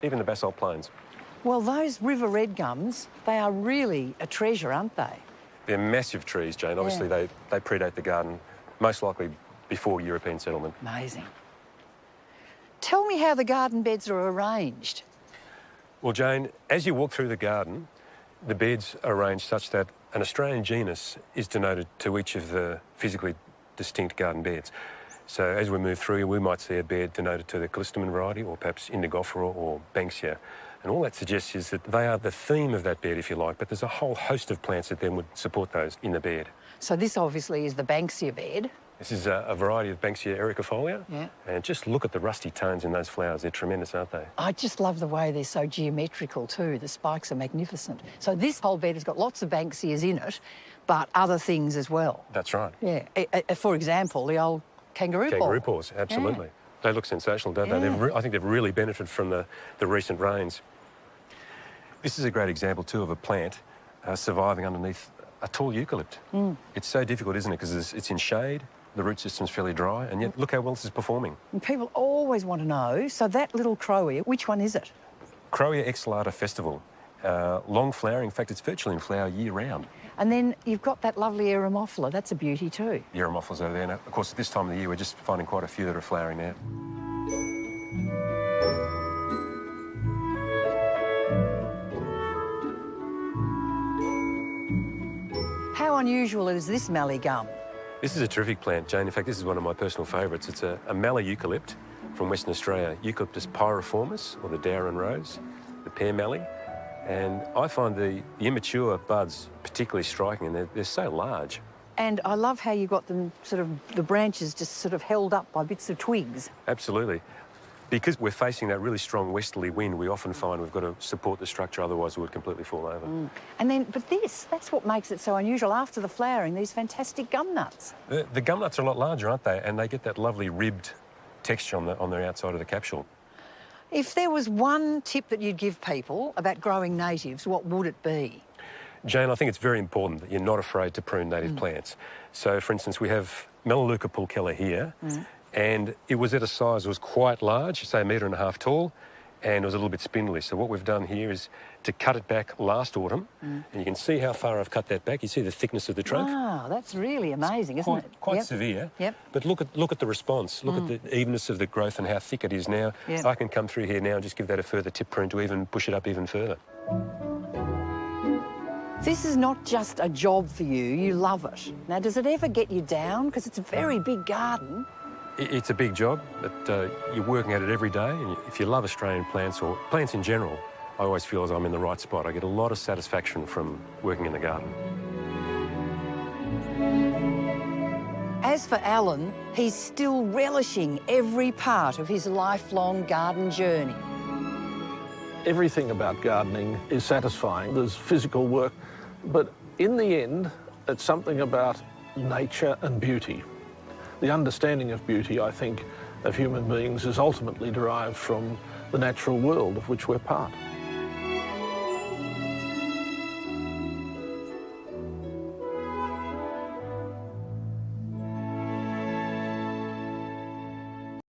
even the basalt plains. Well, those river red gums, they are really a treasure, aren't they? They're massive trees, Jane. Obviously, they predate the garden, most likely before European settlement. Amazing. Tell me how the garden beds are arranged. Well, Jane, as you walk through the garden, the beds are arranged such that an Australian genus is denoted to each of the physically distinct garden beds. So as we move through, we might see a bed denoted to the callistemon variety, or perhaps Indigofera or Banksia. And all that suggests is that they are the theme of that bed, if you like, but there's a whole host of plants that then would support those in the bed. So this obviously is the Banksia bed. This is a variety of Banksia Eremophila. Yeah. And just look at the rusty tones in those flowers. They're tremendous, aren't they? I just love the way they're so geometrical too. The spikes are magnificent. So this whole bed has got lots of Banksias in it, but other things as well. That's right. Yeah. For example, the old kangaroo paw. Kangaroo paws, absolutely. Yeah. They look sensational, don't they? I think they've really benefited from the recent rains. This is a great example too of a plant surviving underneath a tall eucalypt. It's so difficult, isn't it? Because it's in shade, the root system's fairly dry, and yet look how well this is performing. And people always want to know, so that little Crowea, which one is it? Crowea exhalata festival. Long flowering, in fact, it's virtually in flower year round. And then you've got that lovely Eremophila, that's a beauty too. The Eremophila's over there. Now, of course, at this time of the year, we're just finding quite a few that are flowering now. How unusual is this mallee gum? This is a terrific plant, Jane. In fact, this is one of my personal favourites. It's a mallee eucalypt from Western Australia, Eucalyptus pyriformis, or the Darwin rose, the pear mallee. And I find the immature buds particularly striking, and they're so large. And I love how you got them sort of, the branches just sort of held up by bits of twigs. Absolutely. Because we're facing that really strong westerly wind, we often find we've got to support the structure, otherwise it would completely fall over. And then, but that's what makes it so unusual. After the flowering, these fantastic gum nuts. The gum nuts are a lot larger, aren't they? And they get that lovely ribbed texture on the outside of the capsule. If there was one tip that you'd give people about growing natives, what would it be? Jane, I think it's very important that you're not afraid to prune native plants. So, for instance, we have Melaleuca pulchella here, and it was at a size that was quite large, say 1.5 meters tall, and it was a little bit spindly. So what we've done here is to cut it back last autumn, and you can see how far I've cut that back. You see the thickness of the trunk? Wow, that's really amazing, isn't it? Quite severe. Yep. But look at the response. Look at the evenness of the growth and how thick it is now. Yep. I can come through here now and just give that a further tip prune to even push it up even further. This is not just a job for you, you love it. Now, does it ever get you down? Because it's a very big garden. It's a big job, but you're working at it every day, and if you love Australian plants, or plants in general, I always feel as I'm in the right spot. I get a lot of satisfaction from working in the garden. As for Alan, he's still relishing every part of his lifelong garden journey. Everything about gardening is satisfying. There's physical work, but in the end, it's something about nature and beauty. The understanding of beauty, I think, of human beings is ultimately derived from the natural world of which we're part.